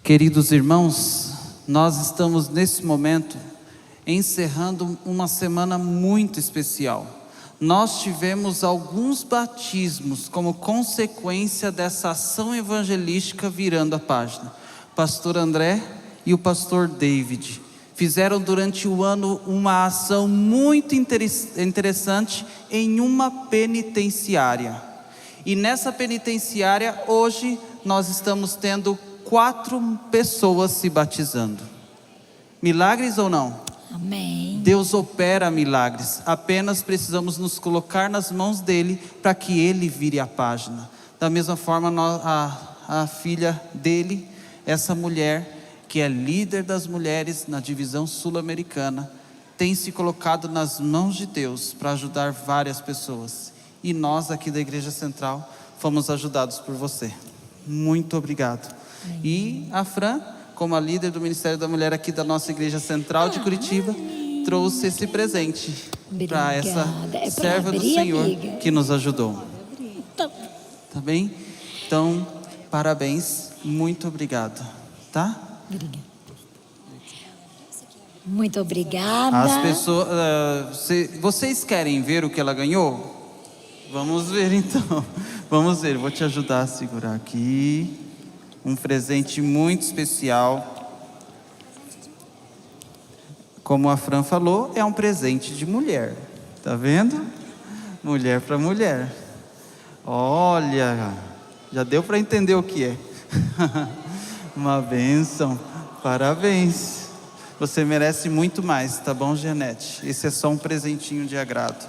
Queridos irmãos, nós estamos nesse momento encerrando uma semana muito especial. Nós tivemos alguns batismos como consequência dessa ação evangelística virando a página. O pastor André e o pastor David fizeram durante o ano uma ação muito interessante em uma penitenciária. E nessa penitenciária hoje nós estamos tendo 4 pessoas se batizando. Milagres ou não? Amém. Deus opera milagres, apenas precisamos nos colocar nas mãos dele para que ele vire a página. Da mesma forma, a filha dele, essa mulher que é líder das mulheres na divisão sul-americana, tem se colocado nas mãos de Deus para ajudar várias pessoas. E nós aqui da Igreja Central fomos ajudados por você. Muito obrigado. E a Fran, como a líder do Ministério da Mulher aqui da nossa Igreja Central de Curitiba, trouxe esse presente para essa serva do Senhor que nos ajudou. Tá bem? Então, parabéns, muito obrigado, tá? Muito obrigada. As pessoas, vocês querem ver o que ela ganhou? Vamos ver então. Vamos ver, vou te ajudar a segurar aqui. Um presente muito especial. Como a Fran falou, é um presente de mulher. Tá vendo? Mulher para mulher. Olha, já deu para entender o que é. Uma bênção. Parabéns. Você merece muito mais, tá bom, Janete? Esse é só um presentinho de agrado.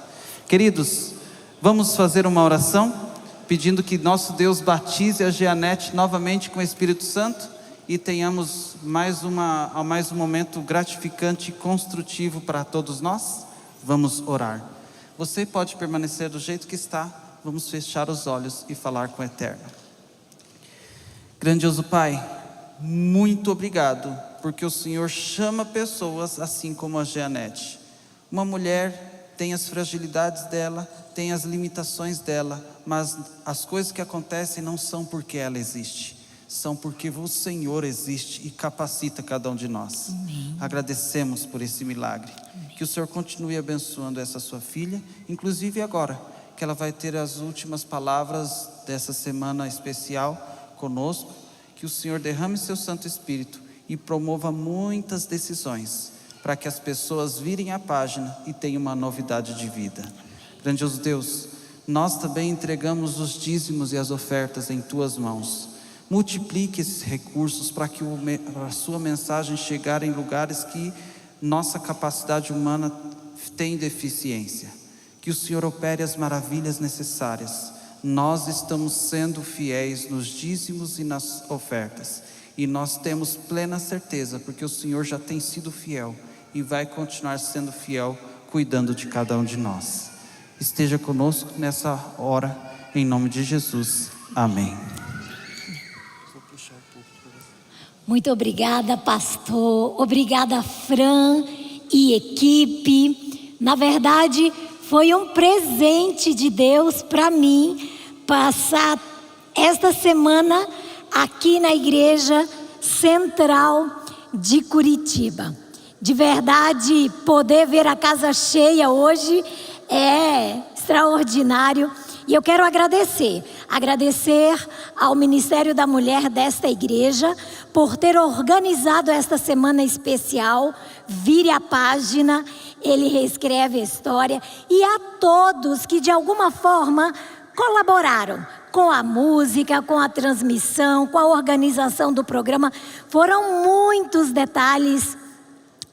Queridos, vamos fazer uma oração? Pedindo que nosso Deus batize a Jeanette novamente com o Espírito Santo e tenhamos mais um momento gratificante e construtivo para todos nós. Vamos orar. Você pode permanecer do jeito que está. Vamos fechar os olhos e falar com o Eterno. Grandioso Pai, muito obrigado, porque o Senhor chama pessoas assim como a Jeanette. Uma mulher tem as fragilidades dela, tem as limitações dela, mas as coisas que acontecem não são porque ela existe, são porque o Senhor existe e capacita cada um de nós. Amém. Agradecemos por esse milagre. Amém. Que o Senhor continue abençoando essa sua filha, inclusive agora, que ela vai ter as últimas palavras dessa semana especial conosco. Que o Senhor derrame seu Santo Espírito e promova muitas decisões, para que as pessoas virem a página e tenham uma novidade de vida. Grandioso Deus, nós também entregamos os dízimos e as ofertas em Tuas mãos. Multiplique esses recursos para que a Sua mensagem chegar em lugares que nossa capacidade humana tem deficiência. Que o Senhor opere as maravilhas necessárias. Nós estamos sendo fiéis nos dízimos e nas ofertas. E nós temos plena certeza, porque o Senhor já tem sido fiel e vai continuar sendo fiel, cuidando de cada um de nós. Esteja conosco nessa hora, em nome de Jesus. Amém. Muito obrigada, pastor. Obrigada, Fran e equipe. Na verdade, foi um presente de Deus para mim passar esta semana aqui na Igreja Central de Curitiba. De verdade, poder ver a casa cheia hoje é extraordinário. E eu quero agradecer ao Ministério da Mulher desta igreja por ter organizado esta semana especial. Vire a página, ele reescreve a história. E a todos que de alguma forma colaboraram com a música, com a transmissão, com a organização do programa. Foram muitos detalhes.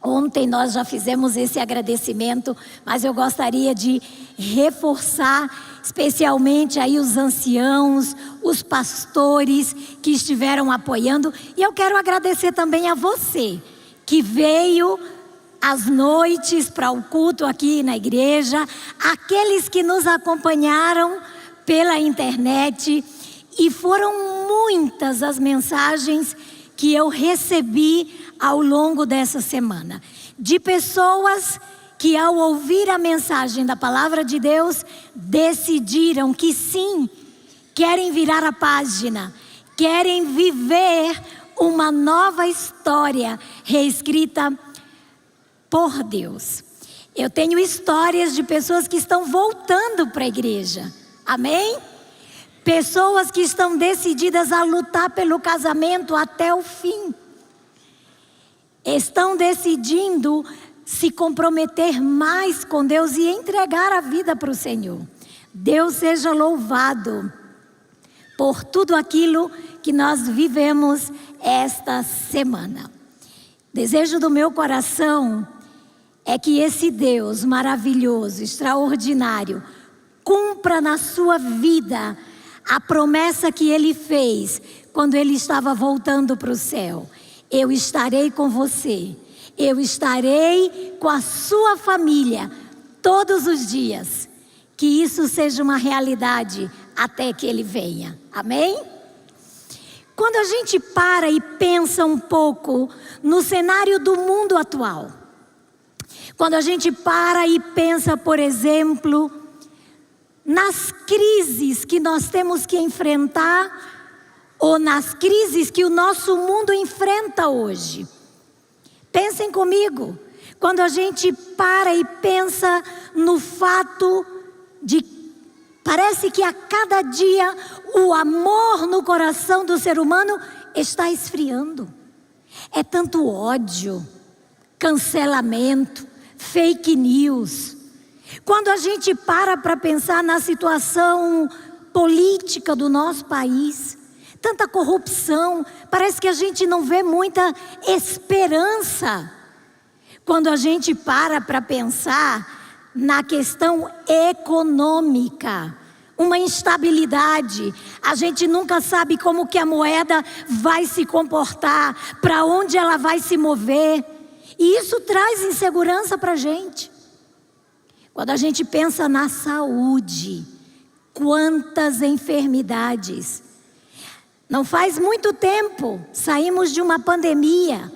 Ontem nós já fizemos esse agradecimento, mas eu gostaria de reforçar especialmente aí os anciãos, os pastores que estiveram apoiando. E eu quero agradecer também a você que veio às noites para o culto aqui na igreja, aqueles que nos acompanharam pela internet, e foram muitas as mensagens que eu recebi ao longo dessa semana, de pessoas que ao ouvir a mensagem da palavra de Deus, decidiram que sim, querem virar a página, querem viver uma nova história reescrita por Deus. Eu tenho histórias de pessoas que estão voltando para a igreja. Amém? Pessoas que estão decididas a lutar pelo casamento até o fim. Estão decidindo se comprometer mais com Deus e entregar a vida para o Senhor. Deus seja louvado por tudo aquilo que nós vivemos esta semana. Desejo do meu coração é que esse Deus maravilhoso, extraordinário, cumpra na sua vida a promessa que Ele fez quando Ele estava voltando para o céu. Eu estarei com você, eu estarei com a sua família todos os dias. Que isso seja uma realidade até que Ele venha. Amém? Quando a gente para e pensa um pouco no cenário do mundo atual, quando a gente para e pensa, por exemplo, nas crises que nós temos que enfrentar, ou nas crises que o nosso mundo enfrenta hoje. Pensem comigo, quando a gente para e pensa no fato de parece que a cada dia o amor no coração do ser humano está esfriando. É tanto ódio, cancelamento, fake news. Quando a gente para pensar na situação política do nosso país, tanta corrupção, parece que a gente não vê muita esperança. Quando a gente para pensar na questão econômica, uma instabilidade, a gente nunca sabe como que a moeda vai se comportar, para onde ela vai se mover, e isso traz insegurança para a gente. Quando a gente pensa na saúde, quantas enfermidades. Não faz muito tempo, saímos de uma pandemia.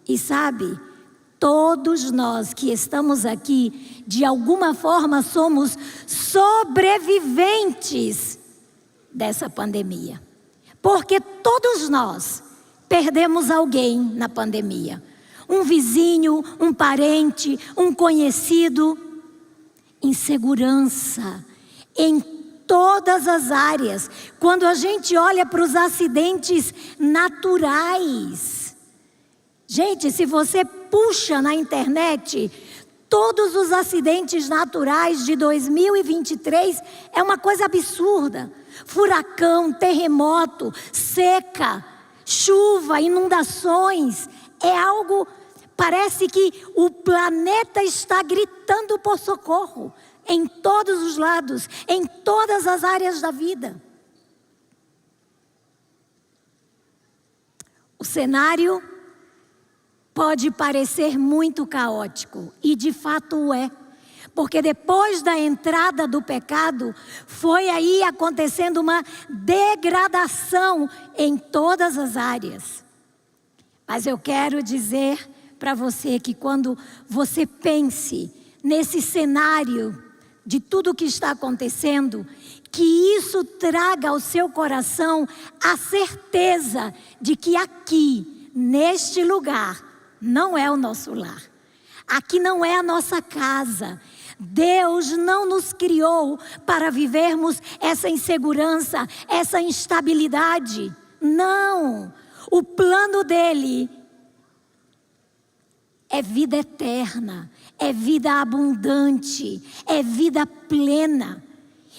E sabe, todos nós que estamos aqui, de alguma forma somos sobreviventes dessa pandemia. Porque todos nós perdemos alguém na pandemia. Um vizinho, um parente, um conhecido. Insegurança em todas as áreas. Quando a gente olha para os acidentes naturais, gente, se você puxa na internet todos os acidentes naturais de 2023, é uma coisa absurda. Furacão, terremoto, seca, chuva, inundações, é algo, parece que o planeta está gritando por socorro. Em todos os lados, em todas as áreas da vida. O cenário pode parecer muito caótico, e de fato é. Porque depois da entrada do pecado, foi aí acontecendo uma degradação em todas as áreas. Mas eu quero dizer para você que quando você pense nesse cenário de tudo que está acontecendo, que isso traga ao seu coração a certeza de que aqui, neste lugar, não é o nosso lar. Aqui não é a nossa casa. Deus não nos criou para vivermos essa insegurança, essa instabilidade. Não. O plano dele é vida eterna, é vida abundante, é vida plena.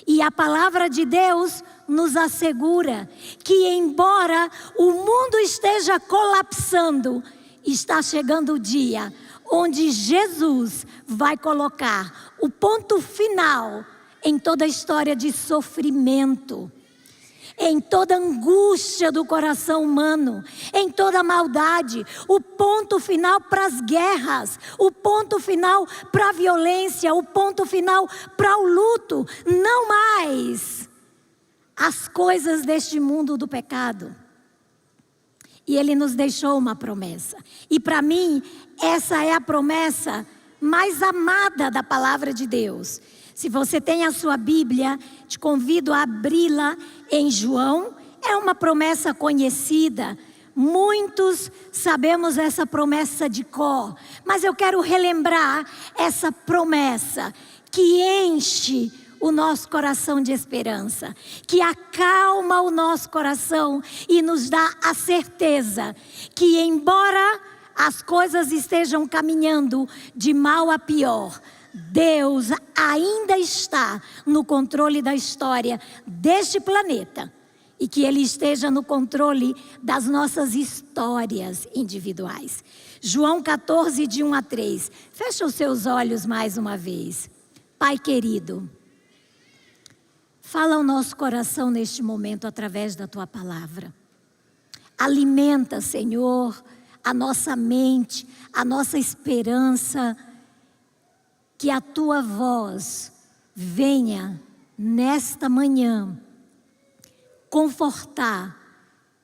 E a palavra de Deus nos assegura que, embora o mundo esteja colapsando, está chegando o dia onde Jesus vai colocar o ponto final em toda a história de sofrimento, em toda angústia do coração humano, em toda maldade, o ponto final para as guerras, o ponto final para a violência, o ponto final para o luto, não mais as coisas deste mundo do pecado. E Ele nos deixou uma promessa, e para mim, essa é a promessa mais amada da palavra de Deus. Se você tem a sua Bíblia, te convido a abri-la em João. É uma promessa conhecida, Muitos sabemos essa promessa de cor, mas eu quero relembrar essa promessa que enche o nosso coração de esperança, que acalma o nosso coração e nos dá a certeza que, embora as coisas estejam caminhando de mal a pior, Deus ainda está no controle da história deste planeta e que Ele esteja no controle das nossas histórias individuais. João 14, de 1 a 3. Fecha os seus olhos mais uma vez. Pai querido, fala ao nosso coração neste momento através da Tua palavra. Alimenta, Senhor, a nossa mente, a nossa esperança, que a Tua voz venha nesta manhã confortar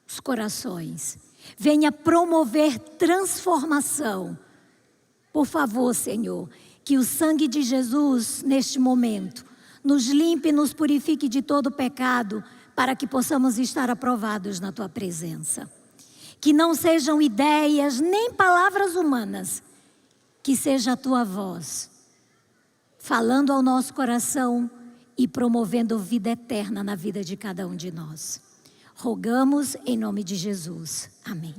os corações, venha promover transformação. Por favor, Senhor, que o sangue de Jesus neste momento nos limpe e nos purifique de todo pecado, para que possamos estar aprovados na Tua presença. Que não sejam ideias nem palavras humanas, que seja a Tua voz falando ao nosso coração e promovendo vida eterna na vida de cada um de nós. Rogamos em nome de Jesus. Amém.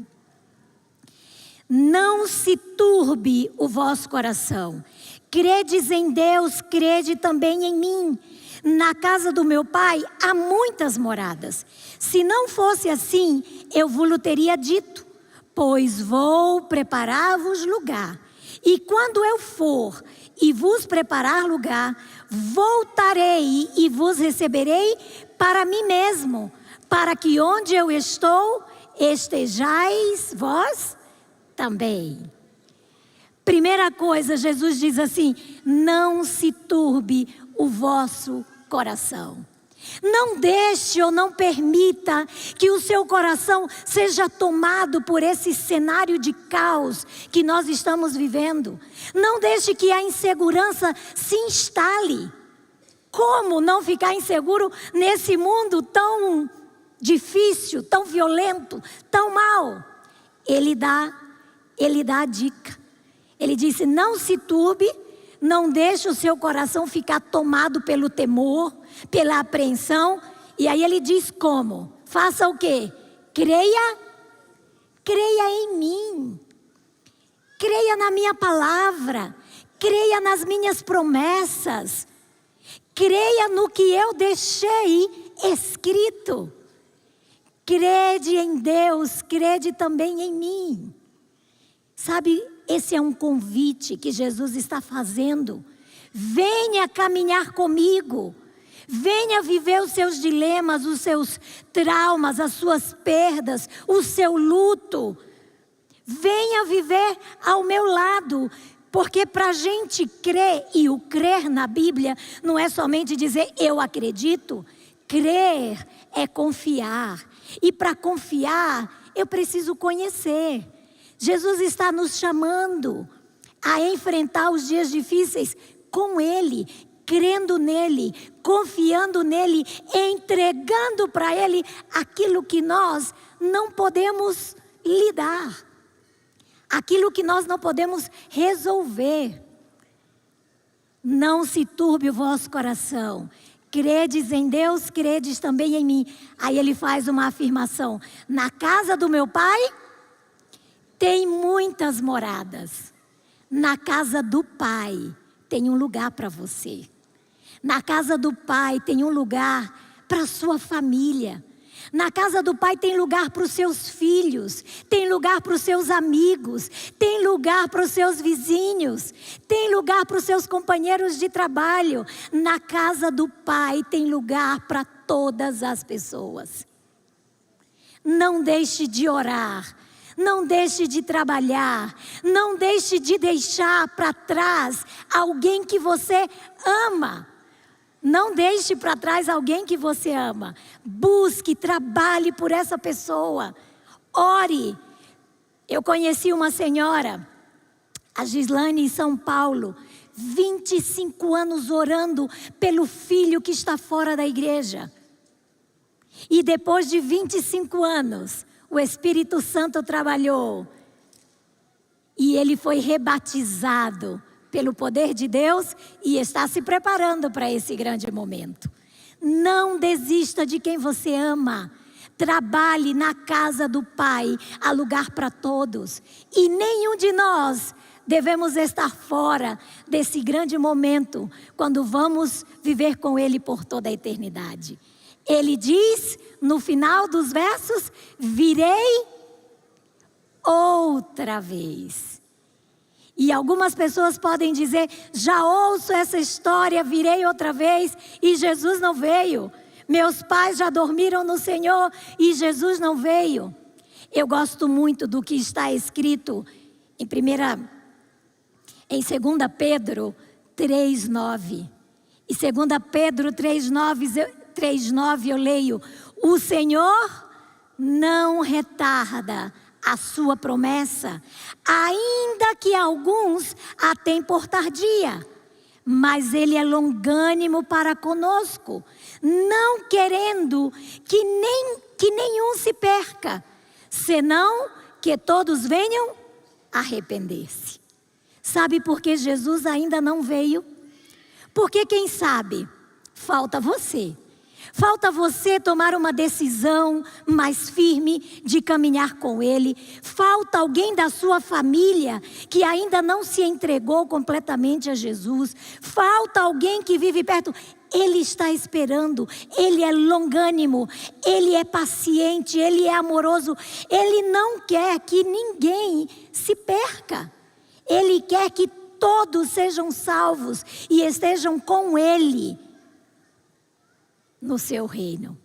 Não se turbe o vosso coração. Credes em Deus, crede também em mim. Na casa do meu Pai há muitas moradas. Se não fosse assim, eu vos teria dito, pois vou preparar-vos lugar. E quando eu for e vos preparar lugar, voltarei e vos receberei para mim mesmo, para que onde eu estou, estejais vós também. Primeira coisa, Jesus diz assim: não se turbe o vosso coração. Não deixe ou não permita que o seu coração seja tomado por esse cenário de caos que nós estamos vivendo. Não deixe que a insegurança se instale. Como não ficar inseguro nesse mundo tão difícil, tão violento, tão mau? Ele dá a dica. Ele disse: não se turbe, não deixe o seu coração ficar tomado pelo temor, pela apreensão. E aí ele diz como? Faça o quê? Creia em mim. Creia na minha palavra. Creia nas minhas promessas. Creia no que eu deixei escrito. Crede em Deus, crede também em mim. Sabe, esse é um convite que Jesus está fazendo. Venha caminhar comigo. Venha viver os seus dilemas, os seus traumas, as suas perdas, o seu luto. Venha viver ao meu lado. Porque para a gente crer, e o crer na Bíblia não é somente dizer eu acredito. Crer é confiar. E para confiar, eu preciso conhecer. Jesus está nos chamando a enfrentar os dias difíceis com Ele, crendo nele, confiando nele, entregando para Ele aquilo que nós não podemos lidar, aquilo que nós não podemos resolver. Não se turbe o vosso coração. Credes em Deus, credes também em mim. Aí ele faz uma afirmação: na casa do meu Pai tem muitas moradas. Na casa do Pai tem um lugar para você. Na casa do Pai tem um lugar para a sua família. Na casa do Pai tem lugar para os seus filhos, tem lugar para os seus amigos, tem lugar para os seus vizinhos, tem lugar para os seus companheiros de trabalho. Na casa do Pai tem lugar para todas as pessoas. Não deixe de orar, não deixe de trabalhar, não deixe de deixar para trás alguém que você ama. Não deixe para trás alguém que você ama. Busque, trabalhe por essa pessoa. Ore. Eu conheci uma senhora, a Gislane, em São Paulo, 25 anos orando pelo filho que está fora da igreja. E depois de 25 anos, o Espírito Santo trabalhou e ele foi rebatizado pelo poder de Deus e está se preparando para esse grande momento. Não desista de quem você ama. Trabalhe na casa do Pai, há lugar para todos. E nenhum de nós devemos estar fora desse grande momento, quando vamos viver com Ele por toda a eternidade. Ele diz, no final dos versos, virei outra vez. E algumas pessoas podem dizer, já ouço essa história, virei outra vez e Jesus não veio. Meus pais já dormiram no Senhor e Jesus não veio. Eu gosto muito do que está escrito em 2 Pedro 3,9. E 2 Pedro 3,9 eu leio, o Senhor não retarda a sua promessa, ainda que alguns a tenham por tardia, mas Ele é longânimo para conosco, não querendo que nenhum se perca, senão que todos venham arrepender-se. Sabe por que Jesus ainda não veio? Porque quem sabe, falta você. Falta você tomar uma decisão mais firme de caminhar com Ele. Falta alguém da sua família que ainda não se entregou completamente a Jesus. Falta alguém que vive perto. Ele está esperando. Ele é longânimo. Ele é paciente. Ele é amoroso. Ele não quer que ninguém se perca. Ele quer que todos sejam salvos e estejam com Ele no seu reino.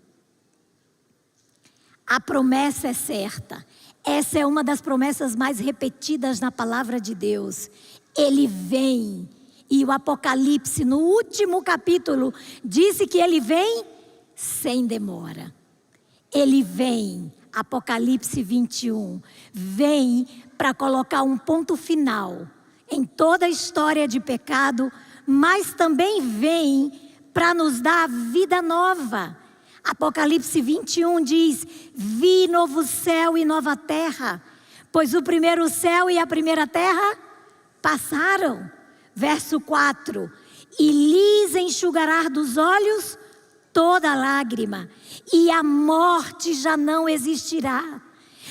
A promessa é certa. Essa é uma das promessas mais repetidas na palavra de Deus. Ele vem. E o Apocalipse, no último capítulo, disse que Ele vem sem demora. Ele vem, Apocalipse 21, vem para colocar um ponto final em toda a história de pecado, mas também vem para nos dar vida nova. Apocalipse 21 diz, vi novo céu e nova terra, pois o primeiro céu e a primeira terra passaram. Verso 4, e lhes enxugará dos olhos toda lágrima, e a morte já não existirá.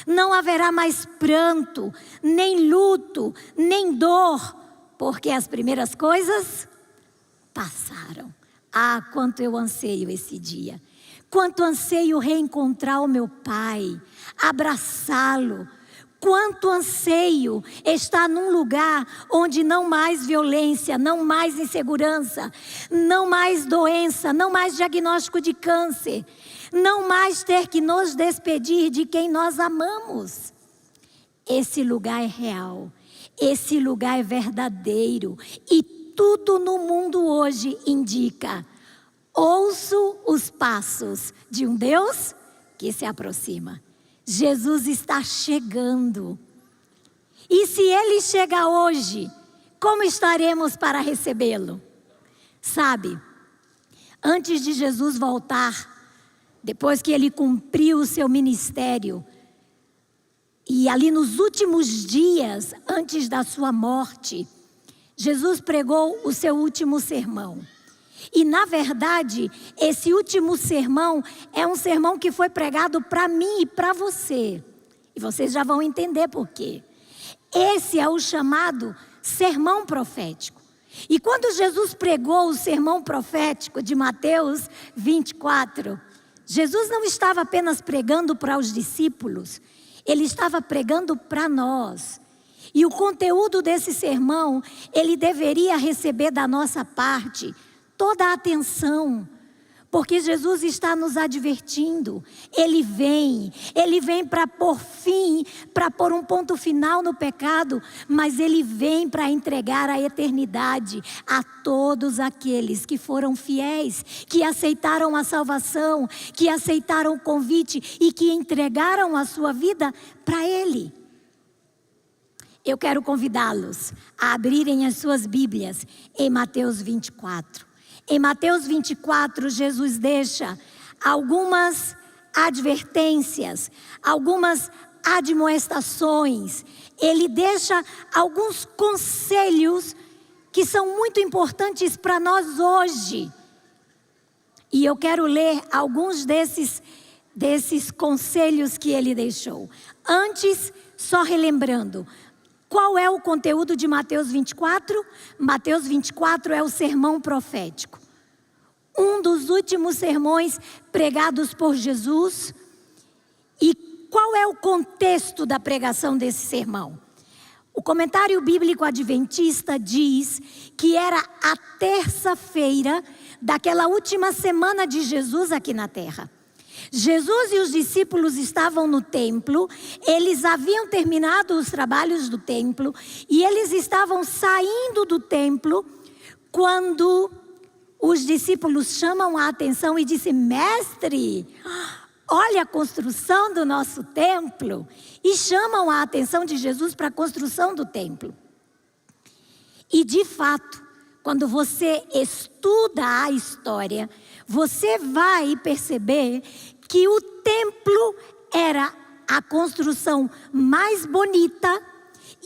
Não haverá mais pranto, nem luto, nem dor, porque as primeiras coisas passaram. Ah, quanto eu anseio esse dia. Quanto anseio reencontrar o meu Pai, abraçá-lo. Quanto anseio estar num lugar onde não mais violência, não mais insegurança, não mais doença, não mais diagnóstico de câncer, não mais ter que nos despedir de quem nós amamos. Esse lugar é real, esse lugar é verdadeiro e tudo no mundo hoje indica, ouço os passos de um Deus que se aproxima. Jesus está chegando. E se Ele chega hoje, como estaremos para recebê-lo? Sabe, antes de Jesus voltar, depois que Ele cumpriu o seu ministério, e ali nos últimos dias, antes da sua morte, Jesus pregou o seu último sermão. E na verdade, esse último sermão é um sermão que foi pregado para mim e para você. E vocês já vão entender por quê. Esse é o chamado sermão profético. E quando Jesus pregou o sermão profético de Mateus 24, Jesus não estava apenas pregando para os discípulos, Ele estava pregando para nós. E o conteúdo desse sermão, ele deveria receber da nossa parte toda a atenção, porque Jesus está nos advertindo. Ele vem para pôr fim, para pôr um ponto final no pecado, mas Ele vem para entregar a eternidade a todos aqueles que foram fiéis, que aceitaram a salvação, que aceitaram o convite e que entregaram a sua vida para Ele. Eu quero convidá-los a abrirem as suas Bíblias em Mateus 24. Em Mateus 24, Jesus deixa algumas advertências, algumas admoestações. Ele deixa alguns conselhos que são muito importantes para nós hoje. E eu quero ler alguns desses conselhos que ele deixou. Antes, só relembrando, qual é o conteúdo de Mateus 24? Mateus 24 é o sermão profético. Um dos últimos sermões pregados por Jesus. E qual é o contexto da pregação desse sermão? O comentário bíblico adventista diz que era a terça-feira daquela última semana de Jesus aqui na terra. Jesus e os discípulos estavam no templo, eles haviam terminado os trabalhos do templo e eles estavam saindo do templo quando os discípulos chamam a atenção e dizem: mestre, olha a construção do nosso templo. E chamam a atenção de Jesus para a construção do templo. E de fato, quando você estuda a história, você vai perceber que o templo era a construção mais bonita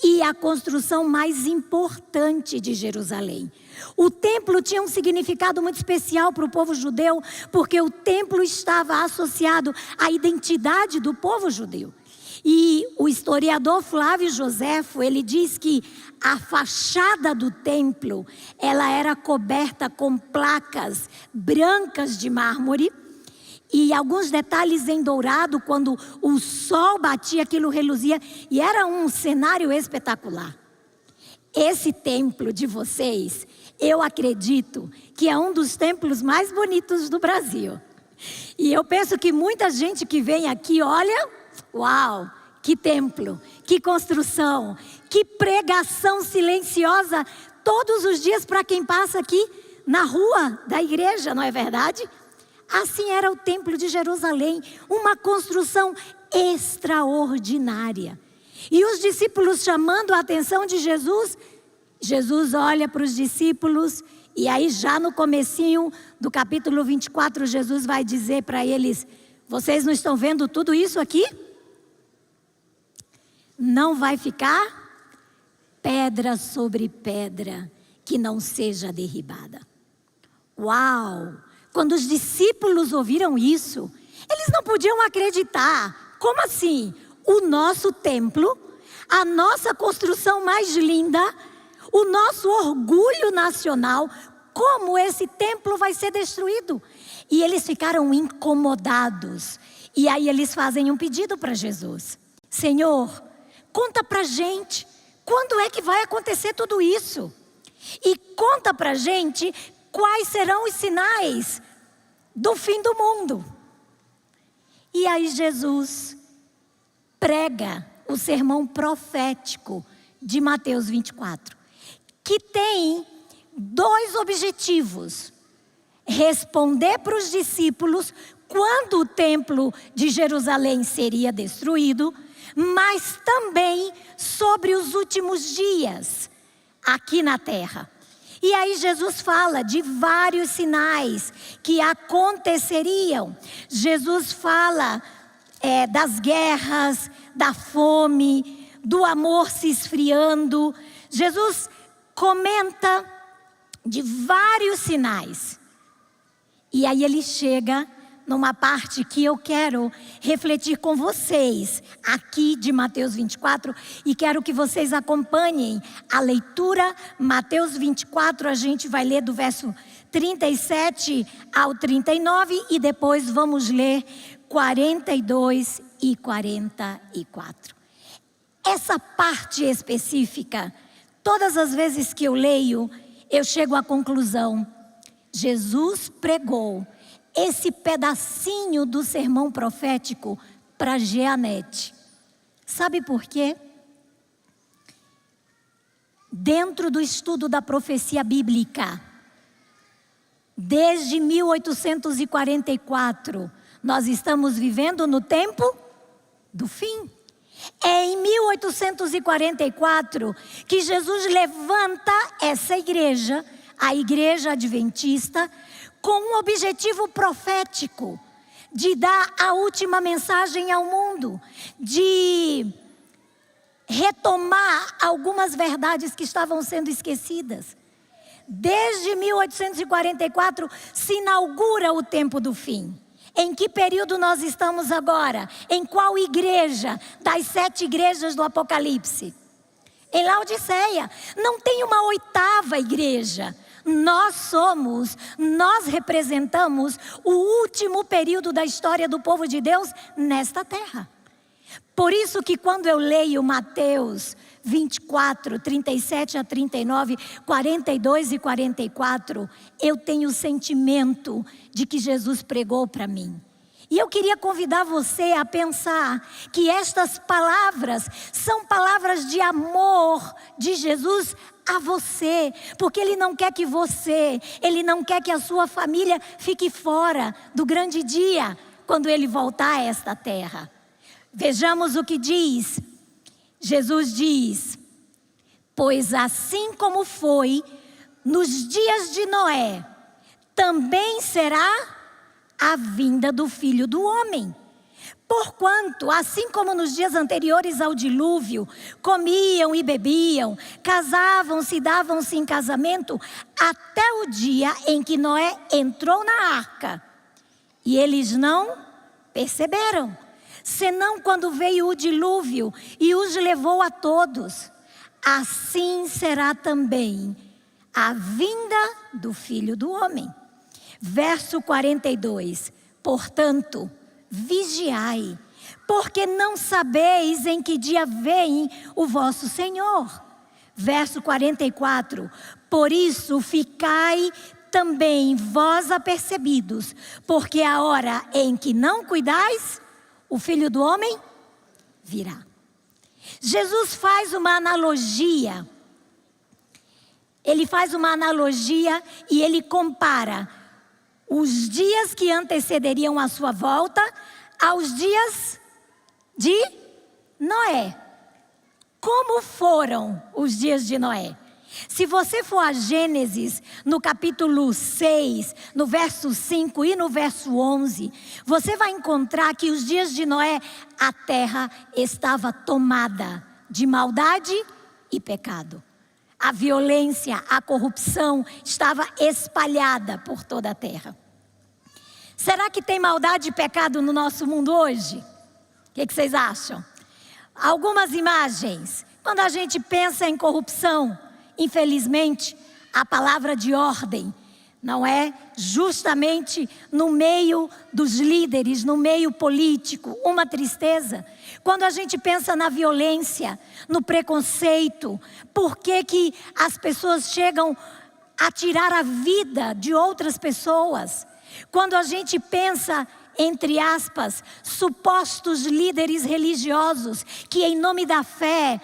e a construção mais importante de Jerusalém. O templo tinha um significado muito especial para o povo judeu, porque o templo estava associado à identidade do povo judeu. E o historiador Flávio Joséfo, ele diz que a fachada do templo, ela era coberta com placas brancas de mármore e alguns detalhes em dourado. Quando o sol batia, aquilo reluzia e era um cenário espetacular. Esse templo de vocês, eu acredito que é um dos templos mais bonitos do Brasil. E eu penso que muita gente que vem aqui olha, uau, que templo, que construção, que pregação silenciosa todos os dias para quem passa aqui na rua da igreja, não é verdade? Assim era o templo de Jerusalém, uma construção extraordinária. E os discípulos chamando a atenção de Jesus, Jesus olha para os discípulos e aí já no comecinho do capítulo 24, Jesus vai dizer para eles: vocês não estão vendo tudo isso aqui? Não vai ficar pedra sobre pedra que não seja derribada. Uau! Quando os discípulos ouviram isso, eles não podiam acreditar. Como assim? O nosso templo, a nossa construção mais linda, o nosso orgulho nacional, como esse templo vai ser destruído? E eles ficaram incomodados. E aí eles fazem um pedido para Jesus: Senhor, conta pra gente, quando é que vai acontecer tudo isso? E conta pra gente quais serão os sinais do fim do mundo. E aí Jesus prega o sermão profético de Mateus 24, que tem dois objetivos: responder para os discípulos quando o templo de Jerusalém seria destruído, mas também sobre os últimos dias aqui na terra. E aí Jesus fala de vários sinais que aconteceriam. Jesus fala das guerras, da fome, do amor se esfriando. Jesus comenta de vários sinais. E aí ele chega numa parte que eu quero refletir com vocês, aqui de Mateus 24, e quero que vocês acompanhem a leitura. Mateus 24, a gente vai ler do verso 37 ao 39, e depois vamos ler 42 e 44. Essa parte específica, todas as vezes que eu leio, eu chego à conclusão: Jesus pregou esse pedacinho do sermão profético para Jeanette. Sabe por quê? Dentro do estudo da profecia bíblica, desde 1844, nós estamos vivendo no tempo do fim. É em 1844 que Jesus levanta essa igreja, a igreja adventista, com um objetivo profético de dar a última mensagem ao mundo, de retomar algumas verdades que estavam sendo esquecidas. Desde 1844 se inaugura o tempo do fim. Em que período nós estamos agora? Em qual igreja das 7 igrejas do Apocalipse? Em Laodiceia. Não tem uma 8ª igreja. Nós representamos o último período da história do povo de Deus nesta terra. Por isso que quando eu leio Mateus 24, 37 a 39, 42 e 44, eu tenho o sentimento de que Jesus pregou para mim. E eu queria convidar você a pensar que estas palavras são palavras de amor de Jesus a você, porque Ele não quer que Ele não quer que a sua família fique fora do grande dia, quando Ele voltar a esta terra. Vejamos o que diz. Jesus diz: pois assim como foi nos dias de Noé, também será a vinda do Filho do Homem. Porquanto, assim como nos dias anteriores ao dilúvio, comiam e bebiam, casavam-se e davam-se em casamento, até o dia em que Noé entrou na arca. E eles não perceberam, senão quando veio o dilúvio e os levou a todos. Assim será também a vinda do Filho do Homem. Verso 42. Portanto, vigiai, porque não sabeis em que dia vem o vosso Senhor. Verso 44. Por isso ficai também vós apercebidos, porque a hora em que não cuidais, o Filho do Homem virá. Jesus faz uma analogia. Ele faz uma analogia e ele compara os dias que antecederiam a sua volta aos dias de Noé. Como foram os dias de Noé? Se você for a Gênesis, no capítulo 6, no verso 5 e no verso 11, você vai encontrar que os dias de Noé, a terra estava tomada de maldade e pecado. A violência, a corrupção estava espalhada por toda a terra. Será que tem maldade e pecado no nosso mundo hoje? O que vocês acham? Algumas imagens. Quando a gente pensa em corrupção, infelizmente, a palavra de ordem não é justamente no meio dos líderes, no meio político, uma tristeza. Quando a gente pensa na violência, no preconceito, por que as pessoas chegam a tirar a vida de outras pessoas? Quando a gente pensa, entre aspas, supostos líderes religiosos que em nome da fé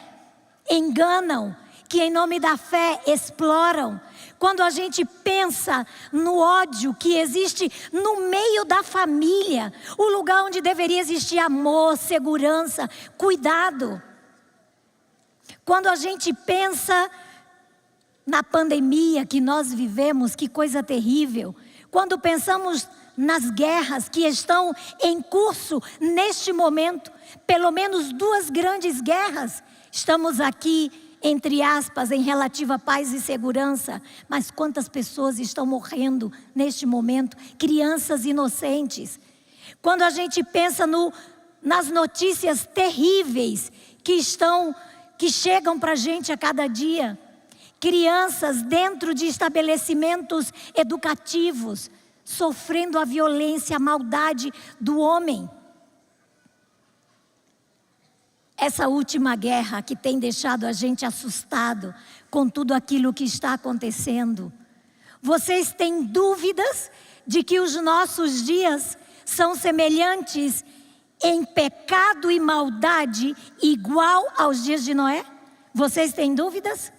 enganam, que em nome da fé exploram. Quando a gente pensa no ódio que existe no meio da família, o lugar onde deveria existir amor, segurança, cuidado. Quando a gente pensa na pandemia que nós vivemos, que coisa terrível. Quando pensamos nas guerras que estão em curso neste momento, pelo menos 2 grandes guerras, estamos aqui, entre aspas, em relativa paz e segurança, mas quantas pessoas estão morrendo neste momento, crianças inocentes. Quando a gente pensa nas notícias terríveis que chegam para a gente a cada dia, crianças dentro de estabelecimentos educativos, sofrendo a violência, a maldade do homem. Essa última guerra que tem deixado a gente assustado com tudo aquilo que está acontecendo. Vocês têm dúvidas de que os nossos dias são semelhantes em pecado e maldade igual aos dias de Noé? Vocês têm dúvidas?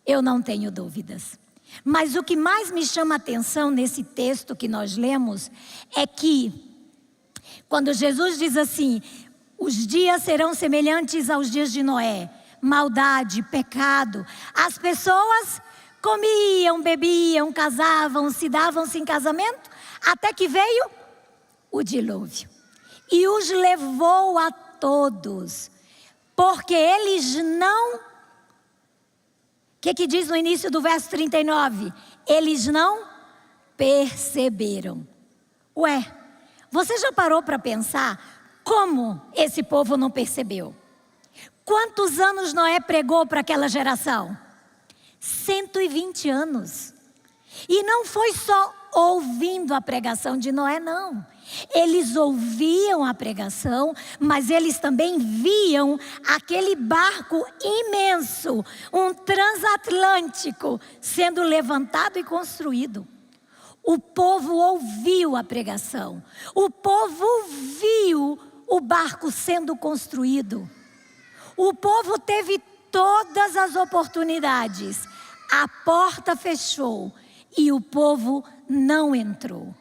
Eu não tenho dúvidas. Mas o que mais me chama a atenção nesse texto que nós lemos é que quando Jesus diz assim: os dias serão semelhantes aos dias de Noé, maldade, pecado. As pessoas comiam, bebiam, casavam, se davam-se em casamento, até que veio o dilúvio. E os levou a todos, porque eles não... O que diz no início do verso 39? Eles não perceberam. Ué, você já parou para pensar como esse povo não percebeu? Quantos anos Noé pregou para aquela geração? 120 anos. E não foi só ouvindo a pregação de Noé, não. Eles ouviam a pregação, mas eles também viam aquele barco imenso, um transatlântico, sendo levantado e construído. O povo ouviu a pregação, o povo viu o barco sendo construído. O povo teve todas as oportunidades, a porta fechou e o povo não entrou.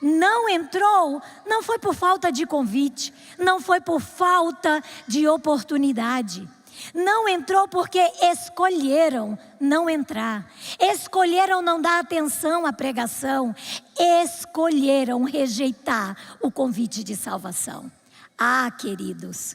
Não entrou, não foi por falta de convite, não foi por falta de oportunidade. Não entrou porque escolheram não entrar. Escolheram não dar atenção à pregação. Escolheram rejeitar o convite de salvação. Ah, queridos,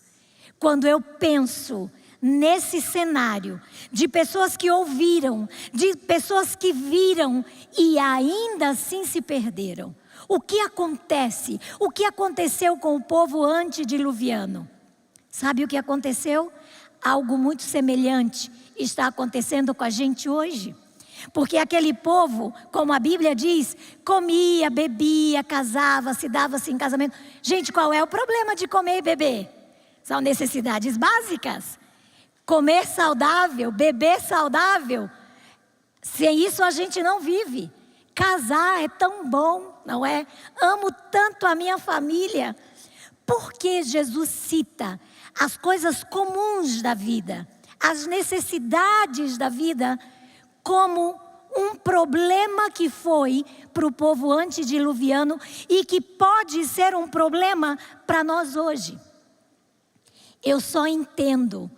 quando eu penso nesse cenário de pessoas que ouviram, de pessoas que viram e ainda assim se perderam. O que acontece? O que aconteceu com o povo antediluviano? Sabe o que aconteceu? Algo muito semelhante está acontecendo com a gente hoje. Porque aquele povo, como a Bíblia diz, comia, bebia, casava, se dava-se em casamento. Gente, qual é o problema de comer e beber? São necessidades básicas. Comer saudável, beber saudável. Sem isso a gente não vive. Casar é tão bom, não é? Amo tanto a minha família. Por que Jesus cita as coisas comuns da vida, as necessidades da vida, como um problema que foi para o povo antediluviano e que pode ser um problema para nós hoje? Eu só entendo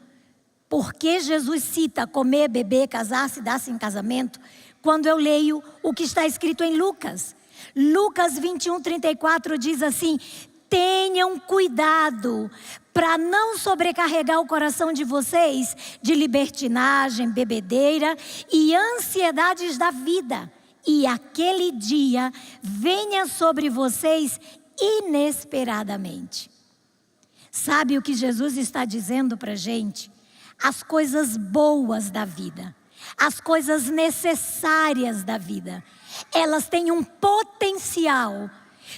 por que Jesus cita comer, beber, casar, se dar-se em casamento, quando eu leio o que está escrito em Lucas. Lucas 21:34 diz assim: tenham cuidado para não sobrecarregar o coração de vocês de libertinagem, bebedeira e ansiedades da vida. E aquele dia venha sobre vocês inesperadamente. Sabe o que Jesus está dizendo para a gente? As coisas boas da vida, as coisas necessárias da vida, elas têm um potencial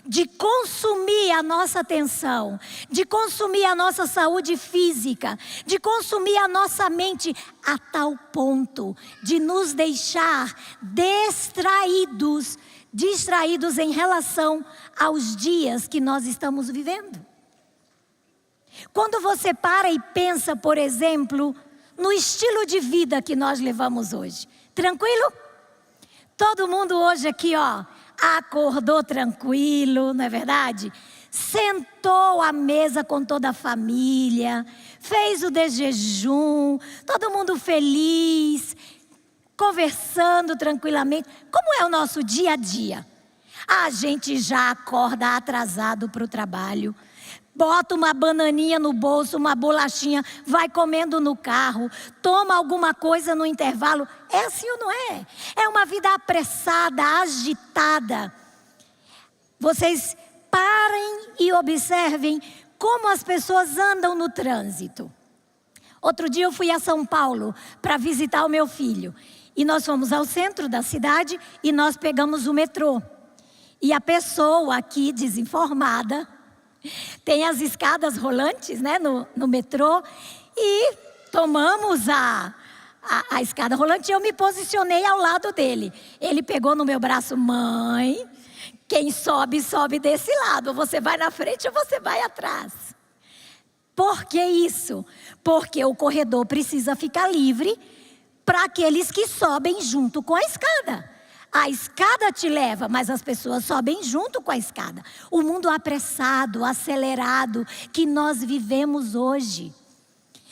de consumir a nossa atenção, de consumir a nossa saúde física, de consumir a nossa mente a tal ponto de nos deixar distraídos em relação aos dias que nós estamos vivendo. Quando você para e pensa, por exemplo, no estilo de vida que nós levamos hoje, tranquilo? Todo mundo hoje aqui, acordou tranquilo, não é verdade? Sentou à mesa com toda a família, fez o de jejum, todo mundo feliz, conversando tranquilamente. Como é o nosso dia a dia? A gente já acorda atrasado para o trabalho, bota uma bananinha no bolso, uma bolachinha, vai comendo no carro, toma alguma coisa no intervalo. É assim ou não é? É uma vida apressada, agitada. Vocês parem e observem como as pessoas andam no trânsito. Outro dia eu fui a São Paulo para visitar o meu filho. E nós fomos ao centro da cidade e nós pegamos o metrô. E a pessoa aqui, desinformada, tem as escadas rolantes, né, no metrô, e tomamos a escada rolante e eu me posicionei ao lado dele. Ele pegou no meu braço: mãe, quem sobe, sobe desse lado, você vai na frente ou você vai atrás. Por que isso? Porque o corredor precisa ficar livre para aqueles que sobem junto com a escada. A escada te leva, mas as pessoas sobem junto com a escada. O mundo apressado, acelerado que nós vivemos hoje.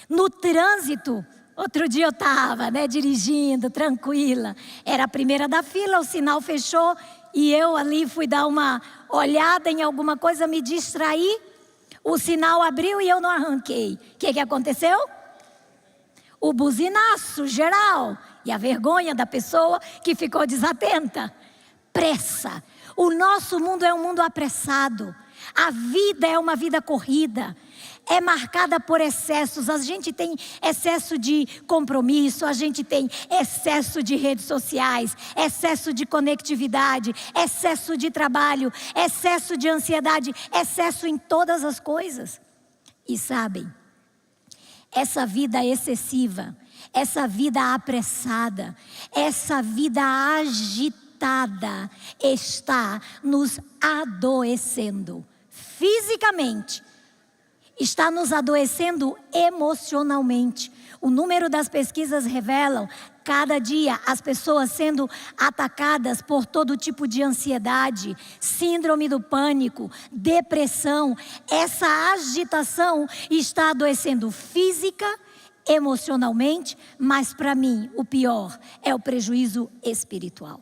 No trânsito, outro dia eu estava, dirigindo, tranquila. Era a primeira da fila, o sinal fechou e eu ali fui dar uma olhada em alguma coisa, me distraí, o sinal abriu e eu não arranquei. O que aconteceu? O buzinaço geral e a vergonha da pessoa que ficou desatenta. Pressa. O nosso mundo é um mundo apressado. A vida é uma vida corrida. É marcada por excessos. A gente tem excesso de compromisso, a gente tem excesso de redes sociais, excesso de conectividade, excesso de trabalho, excesso de ansiedade, excesso em todas as coisas. E sabem, essa vida excessiva, essa vida apressada, essa vida agitada está nos adoecendo fisicamente. Está nos adoecendo emocionalmente. O número das pesquisas revelam, cada dia, as pessoas sendo atacadas por todo tipo de ansiedade, síndrome do pânico, depressão. Essa agitação está adoecendo física, emocionalmente, mas para mim, o pior é o prejuízo espiritual.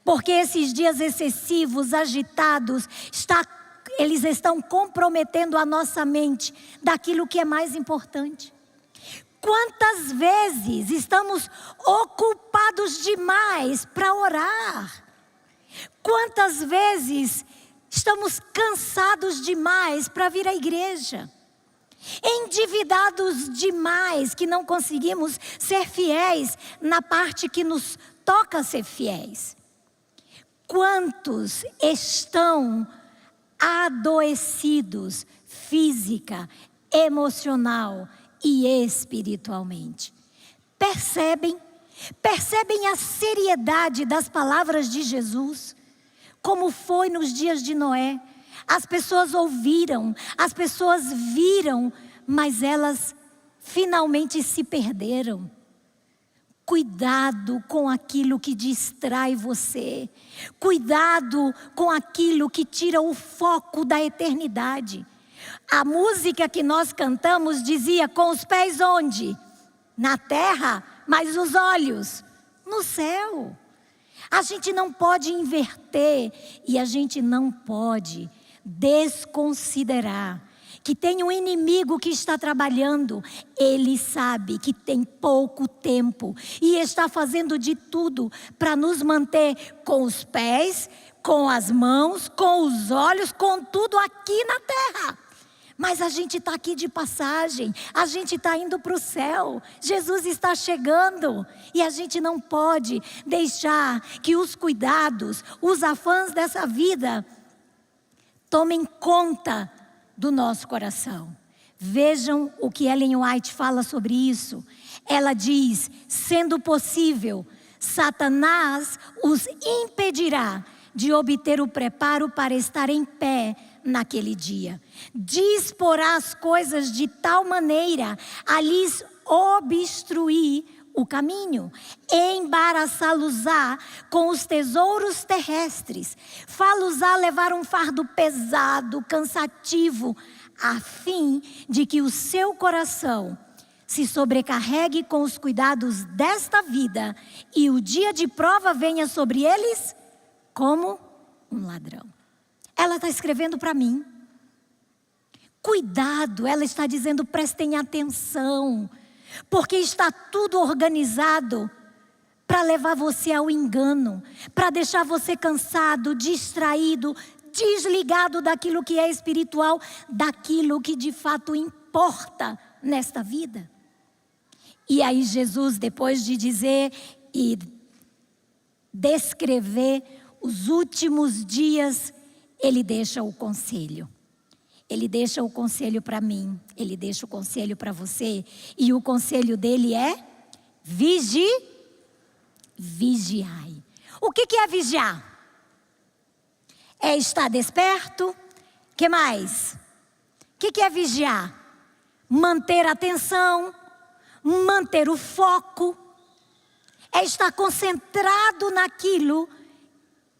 Porque esses dias excessivos, agitados, eles estão comprometendo a nossa mente daquilo que é mais importante. Quantas vezes estamos ocupados demais para orar? Quantas vezes estamos cansados demais para vir à igreja? Endividados demais que não conseguimos ser fiéis na parte que nos toca ser fiéis. Quantos estão adoecidos física, emocional e espiritualmente? Percebem a seriedade das palavras de Jesus? Como foi nos dias de Noé? As pessoas ouviram, as pessoas viram, mas elas finalmente se perderam. Cuidado com aquilo que distrai você. Cuidado com aquilo que tira o foco da eternidade. A música que nós cantamos dizia: com os pés onde? Na terra, mas os olhos no céu. A gente não pode inverter e a gente não pode desconsiderar que tem um inimigo que está trabalhando. Ele sabe que tem pouco tempo e está fazendo de tudo para nos manter com os pés, com as mãos, com os olhos, com tudo aqui na terra. Mas a gente está aqui de passagem, a gente está indo para o céu, Jesus está chegando e a gente não pode deixar que os cuidados, os afãs dessa vida tomem conta do nosso coração. Vejam o que Ellen White fala sobre isso. Ela diz: sendo possível, Satanás os impedirá de obter o preparo para estar em pé naquele dia. Disporá as coisas de tal maneira a lhes obstruir o caminho, embaraçá-los-á com os tesouros terrestres, fá-los-á levar um fardo pesado, cansativo, a fim de que o seu coração se sobrecarregue com os cuidados desta vida e o dia de prova venha sobre eles como um ladrão. Ela está escrevendo para mim. Cuidado, ela está dizendo: prestem atenção, porque está tudo organizado para levar você ao engano, para deixar você cansado, distraído, desligado daquilo que é espiritual, daquilo que de fato importa nesta vida. E aí Jesus, depois de dizer e descrever os últimos dias, ele deixa o conselho. Ele deixa o conselho para mim, ele deixa o conselho para você. E o conselho dele é: vigiai. O que é vigiar? É estar desperto. O que mais? O que é vigiar? Manter a atenção, manter o foco. É estar concentrado naquilo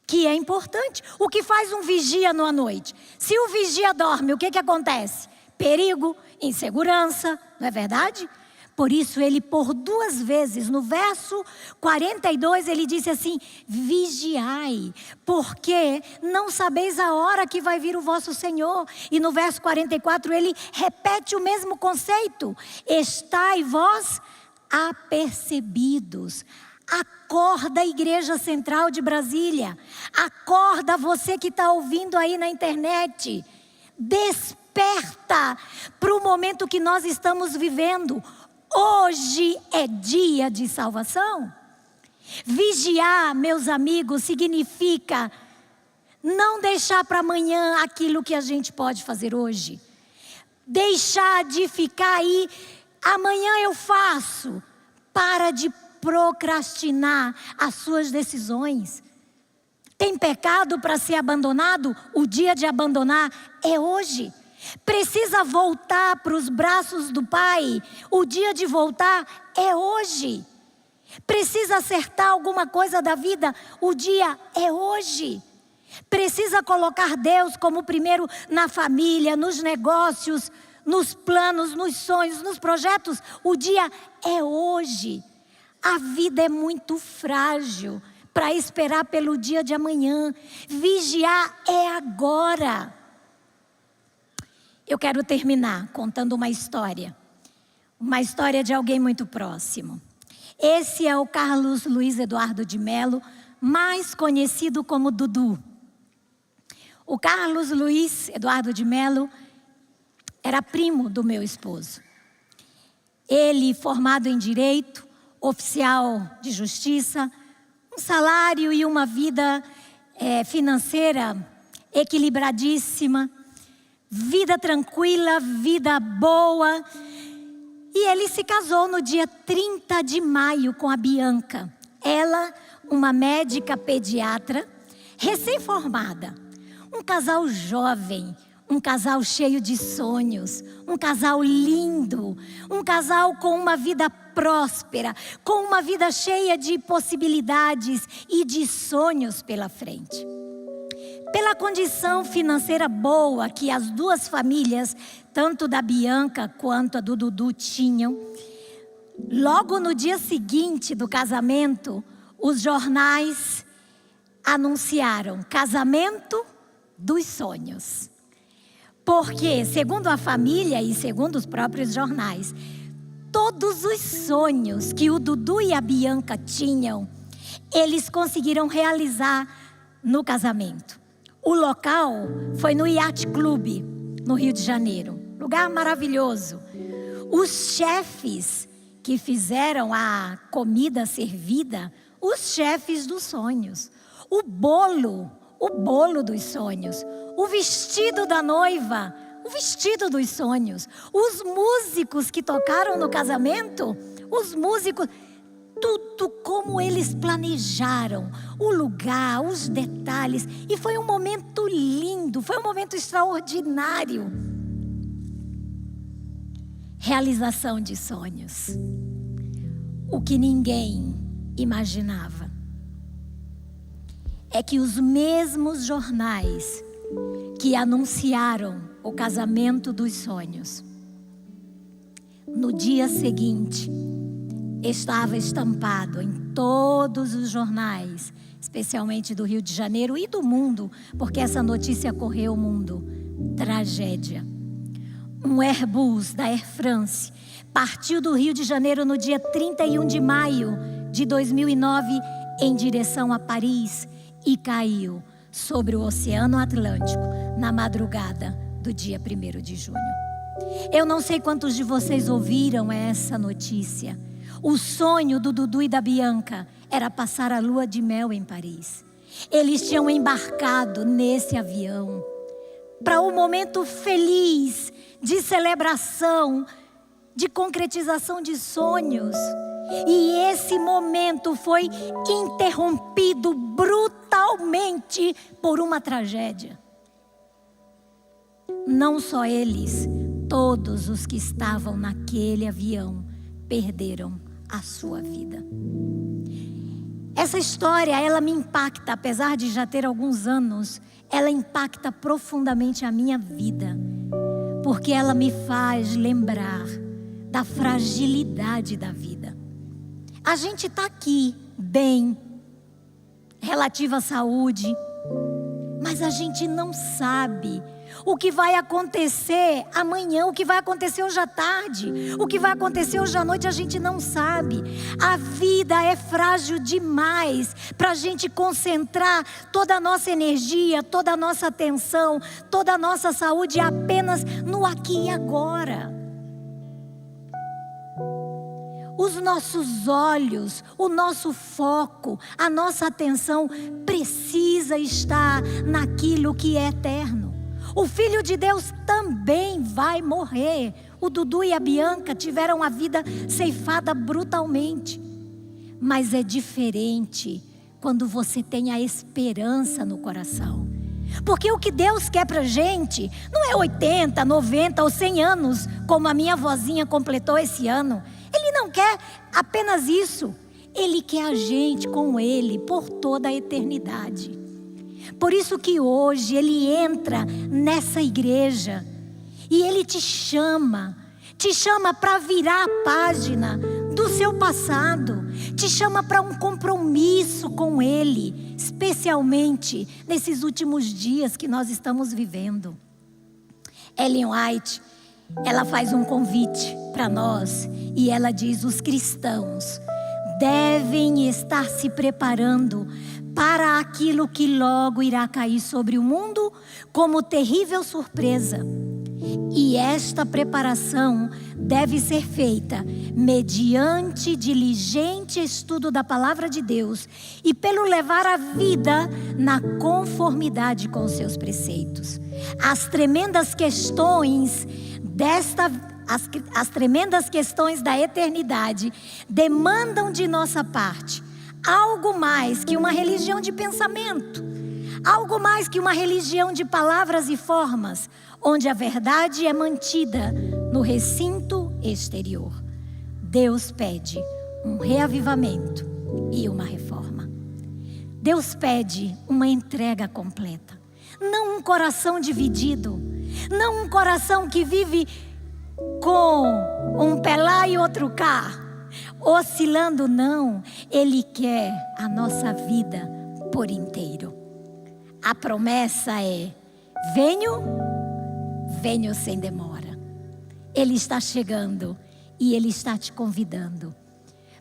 que é importante. O que faz um vigia à noite? Se o vigia dorme, o que acontece? Perigo, insegurança, não é verdade? Por isso ele por 2 vezes, no verso 42 ele disse assim: vigiai, porque não sabeis a hora que vai vir o vosso Senhor. E no verso 44 ele repete o mesmo conceito: estai vós apercebidos. Acorda, Igreja Central de Brasília. Acorda, você que está ouvindo aí na internet. Desperta para o momento que nós estamos vivendo. Hoje é dia de salvação. Vigiar, meus amigos, significa não deixar para amanhã aquilo que a gente pode fazer hoje. Deixar de ficar aí, amanhã eu faço. Para de procrastinar as suas decisões. Tem pecado para ser abandonado? O dia de abandonar é hoje. Precisa voltar para os braços do Pai? O dia de voltar é hoje. Precisa acertar alguma coisa da vida? O dia é hoje. Precisa colocar Deus como primeiro na família, nos negócios, nos planos, nos sonhos, nos projetos? O dia é hoje. A vida é muito frágil para esperar pelo dia de amanhã. Vigiar é agora. Eu quero terminar contando uma história de alguém muito próximo. Esse é o Carlos Luiz Eduardo de Melo, mais conhecido como Dudu. O Carlos Luiz Eduardo de Melo era primo do meu esposo. Ele, formado em Direito, oficial de Justiça, um salário e uma vida financeira equilibradíssima, vida tranquila, vida boa. E ele se casou no dia 30 de maio com a Bianca. Ela, uma médica pediatra, recém-formada. Um casal jovem, um casal cheio de sonhos, um casal lindo, um casal com uma vida próspera, com uma vida cheia de possibilidades e de sonhos pela frente. Pela condição financeira boa que as duas famílias, tanto da Bianca quanto a do Dudu, tinham, logo no dia seguinte do casamento, os jornais anunciaram casamento dos sonhos. Porque, segundo a família e segundo os próprios jornais, todos os sonhos que o Dudu e a Bianca tinham, eles conseguiram realizar no casamento. O local foi no Yacht Club, no Rio de Janeiro. Lugar maravilhoso. Os chefes que fizeram a comida servida, os chefes dos sonhos. O bolo dos sonhos. O vestido da noiva, o vestido dos sonhos. Os músicos que tocaram no casamento, os músicos... Tudo como eles planejaram, o lugar, os detalhes. E foi um momento lindo, foi um momento extraordinário. Realização de sonhos. O que ninguém imaginava é que os mesmos jornais que anunciaram o casamento dos sonhos, no dia seguinte, estava estampado em todos os jornais, especialmente do Rio de Janeiro e do mundo, porque essa notícia correu o mundo. Tragédia. Um Airbus da Air France partiu do Rio de Janeiro no dia 31 de maio de 2009 em direção a Paris e caiu sobre o Oceano Atlântico na madrugada do dia 1º de junho. Eu não sei quantos de vocês ouviram essa notícia. O sonho do Dudu e da Bianca era passar a lua de mel em Paris. Eles tinham embarcado nesse avião para um momento feliz de celebração, de concretização de sonhos. E esse momento foi interrompido brutalmente por uma tragédia. Não só eles, todos os que estavam naquele avião perderam a sua vida. Essa história, ela me impacta, apesar de já ter alguns anos, ela impacta profundamente a minha vida, porque ela me faz lembrar da fragilidade da vida. A gente está aqui, bem, relativa à saúde, mas a gente não sabe o que vai acontecer amanhã, o que vai acontecer hoje à tarde, o que vai acontecer hoje à noite, a gente não sabe. A vida é frágil demais para a gente concentrar toda a nossa energia, toda a nossa atenção, toda a nossa saúde apenas no aqui e agora. Os nossos olhos, o nosso foco, a nossa atenção precisa estar naquilo que é eterno. O Filho de Deus também vai morrer. O Dudu e a Bianca tiveram a vida ceifada brutalmente. Mas é diferente quando você tem a esperança no coração. Porque o que Deus quer pra gente não é 80, 90 ou 100 anos, como a minha vozinha completou esse ano. Ele não quer apenas isso. Ele quer a gente com Ele por toda a eternidade. Por isso que hoje Ele entra nessa igreja e Ele te chama para virar a página do seu passado, te chama para um compromisso com Ele, especialmente nesses últimos dias que nós estamos vivendo. Ellen White, ela faz um convite para nós e ela diz: os cristãos devem estar se preparando para aquilo que logo irá cair sobre o mundo como terrível surpresa. E esta preparação deve ser feita mediante diligente estudo da palavra de Deus e pelo levar a vida na conformidade com os seus preceitos. As tremendas questões da eternidade demandam de nossa parte algo mais que uma religião de pensamento, algo mais que uma religião de palavras e formas, onde a verdade é mantida no recinto exterior. Deus pede um reavivamento e uma reforma. Deus pede uma entrega completa, não um coração dividido, não um coração que vive com um pé lá e outro cá, oscilando, não. Ele quer a nossa vida por inteiro. A promessa é: venho sem demora. Ele está chegando e Ele está te convidando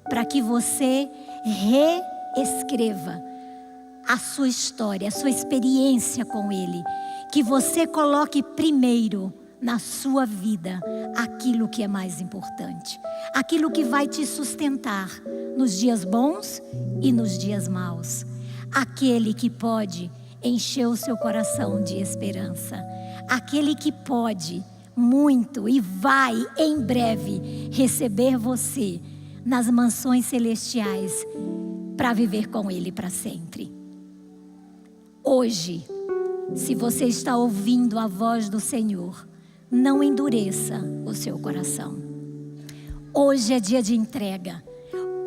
para que você reescreva a sua história, a sua experiência com Ele, que você coloque primeiro na sua vida aquilo que é mais importante, aquilo que vai te sustentar nos dias bons e nos dias maus, aquele que pode encher o seu coração de esperança, aquele que pode muito e vai em breve receber você nas mansões celestiais para viver com Ele para sempre. Hoje, se você está ouvindo a voz do Senhor, não endureça o seu coração. Hoje é dia de entrega.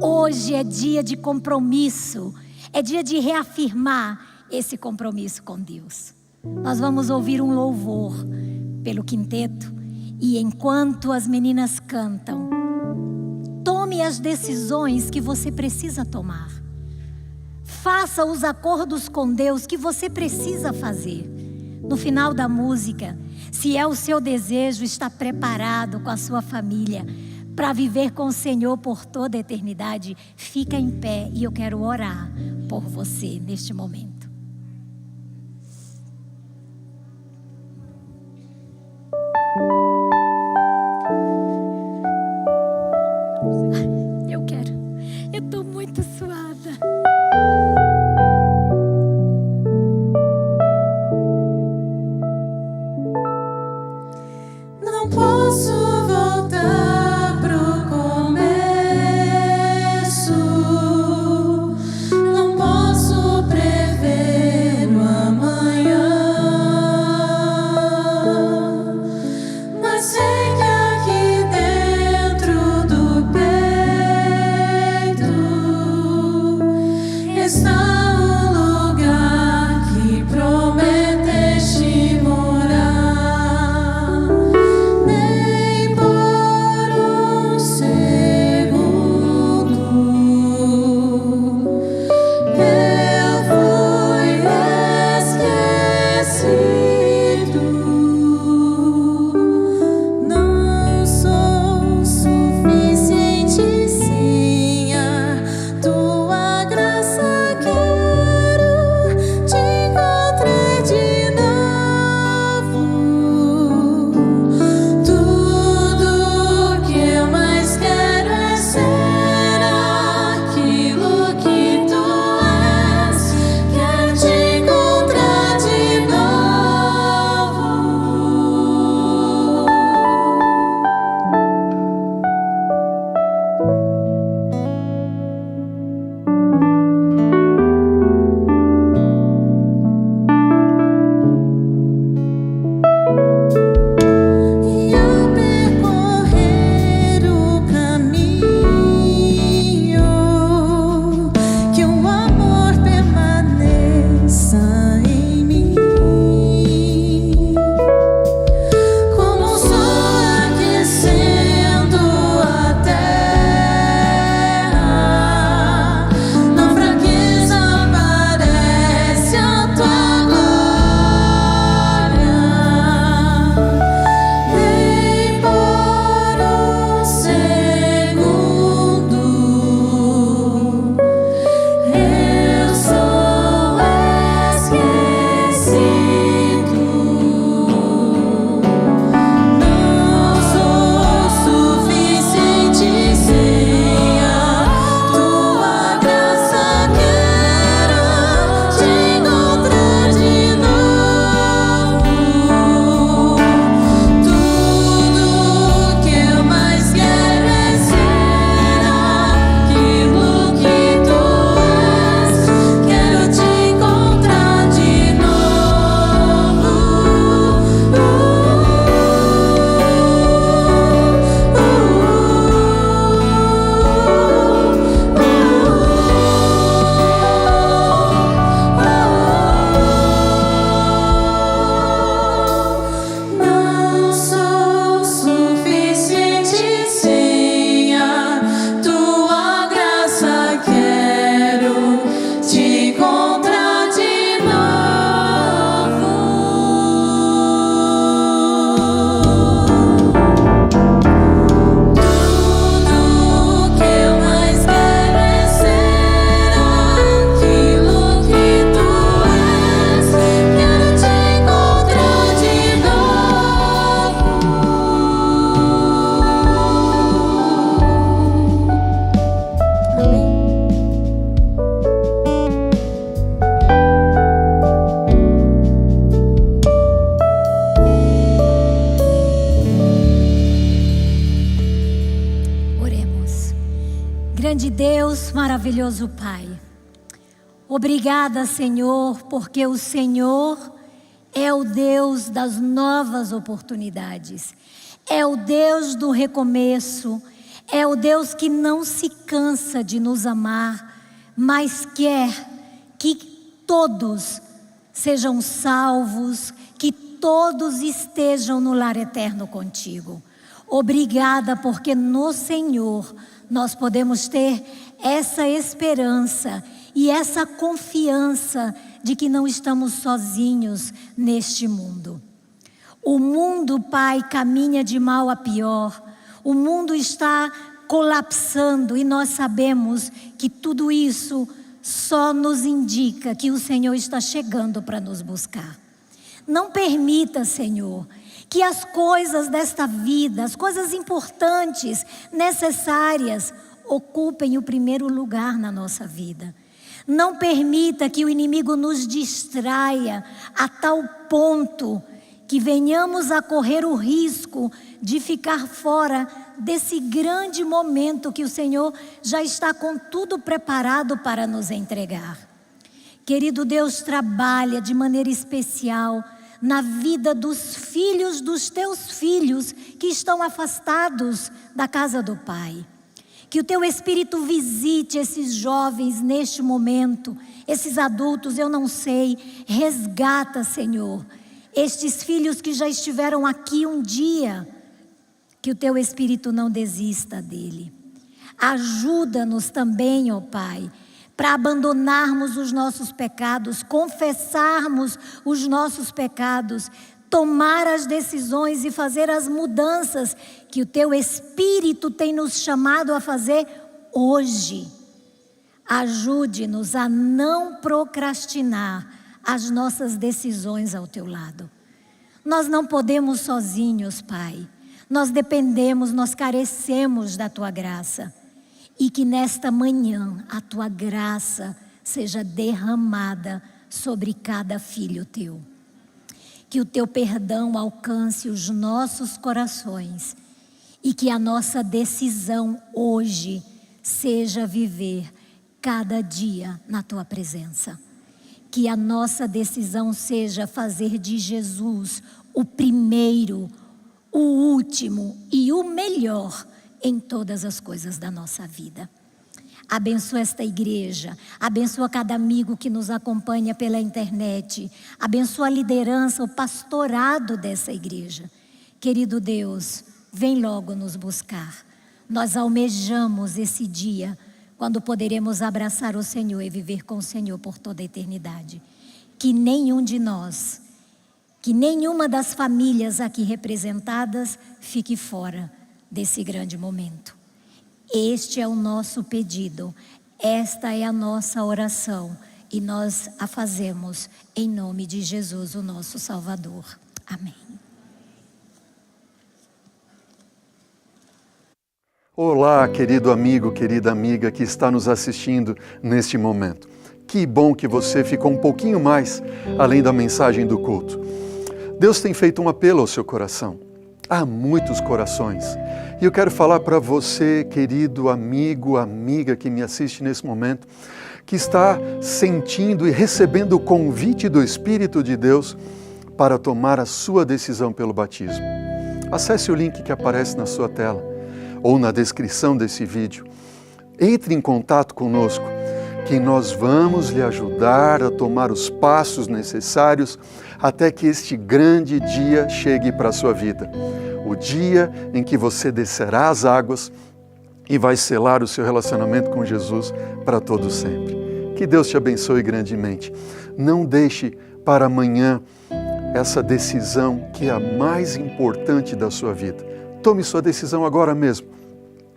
Hoje é dia de compromisso. É dia de reafirmar esse compromisso com Deus. Nós vamos ouvir um louvor pelo quinteto. E enquanto as meninas cantam, tome as decisões que você precisa tomar. Faça os acordos com Deus que você precisa fazer. No final da música, se é o seu desejo estar preparado com a sua família para viver com o Senhor por toda a eternidade, fica em pé e eu quero orar por você neste momento. Eu estou muito suada. Não posso voltar pro começo, não posso prever Grande Deus, maravilhoso Pai, obrigada, Senhor, porque o Senhor é o Deus das novas oportunidades, é o Deus do recomeço, é o Deus que não se cansa de nos amar, mas quer que todos sejam salvos, que todos estejam no lar eterno contigo. Obrigada, porque no Senhor nós podemos ter essa esperança e essa confiança de que não estamos sozinhos neste mundo. O mundo, Pai, caminha de mal a pior. O mundo está colapsando e nós sabemos que tudo isso só nos indica que o Senhor está chegando para nos buscar. Não permita, Senhor, que as coisas desta vida, as coisas importantes, necessárias, ocupem o primeiro lugar na nossa vida. Não permita que o inimigo nos distraia a tal ponto que venhamos a correr o risco de ficar fora desse grande momento que o Senhor já está com tudo preparado para nos entregar. Querido Deus, trabalha de maneira especial na vida dos filhos dos teus filhos que estão afastados da casa do Pai. Que o teu Espírito visite esses jovens neste momento, esses adultos, eu não sei, resgata, Senhor, estes filhos que já estiveram aqui um dia, que o teu Espírito não desista dele. Ajuda-nos também, ó Pai, para abandonarmos os nossos pecados, confessarmos os nossos pecados, tomar as decisões e fazer as mudanças que o teu Espírito tem nos chamado a fazer hoje. Ajude-nos a não procrastinar as nossas decisões ao teu lado. Nós não podemos sozinhos, Pai. Nós dependemos, nós carecemos da tua graça. E que nesta manhã a tua graça seja derramada sobre cada filho teu. Que o teu perdão alcance os nossos corações e que a nossa decisão hoje seja viver cada dia na tua presença. Que a nossa decisão seja fazer de Jesus o primeiro, o último e o melhor em todas as coisas da nossa vida. Abençoa esta igreja, abençoa cada amigo que nos acompanha pela internet, abençoa a liderança, o pastorado dessa igreja. Querido Deus, vem logo nos buscar. Nós almejamos esse dia, quando poderemos abraçar o Senhor e viver com o Senhor por toda a eternidade. Que nenhum de nós, que nenhuma das famílias aqui representadas fique fora desse grande momento. Este é o nosso pedido, esta é a nossa oração e nós a fazemos em nome de Jesus, o nosso Salvador. Amém. Olá, querido amigo, querida amiga que está nos assistindo neste momento. Que bom que você ficou um pouquinho mais além da mensagem do culto. Deus tem feito um apelo ao seu coração. Há muitos corações. E eu quero falar para você, querido amigo, amiga que me assiste nesse momento, que está sentindo e recebendo o convite do Espírito de Deus para tomar a sua decisão pelo batismo. Acesse o link que aparece na sua tela ou na descrição desse vídeo. Entre em contato conosco, que nós vamos lhe ajudar a tomar os passos necessários até que este grande dia chegue para a sua vida. O dia em que você descerá as águas e vai selar o seu relacionamento com Jesus para todo sempre. Que Deus te abençoe grandemente. Não deixe para amanhã essa decisão que é a mais importante da sua vida. Tome sua decisão agora mesmo.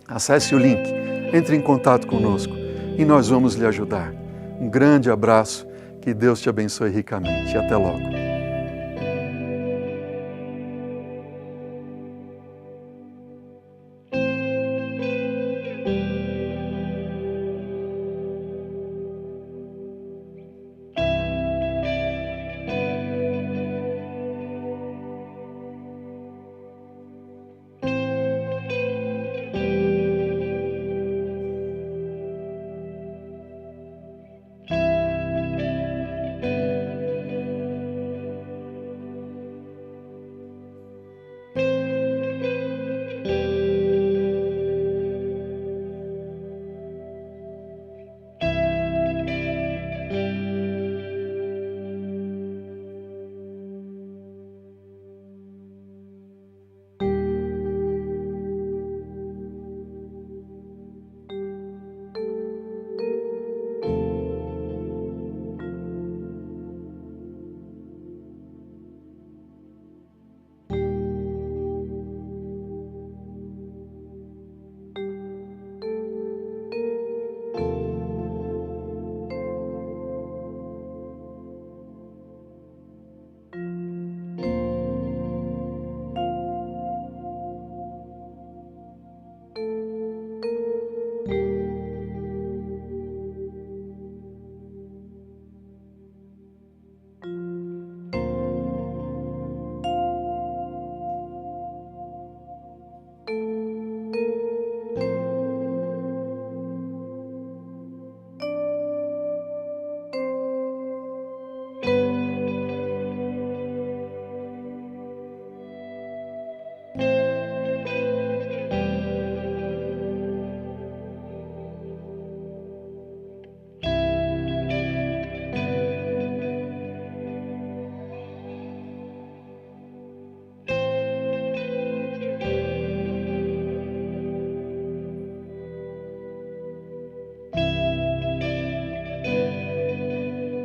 Acesse o link, entre em contato conosco e nós vamos lhe ajudar. Um grande abraço, que Deus te abençoe ricamente e até logo.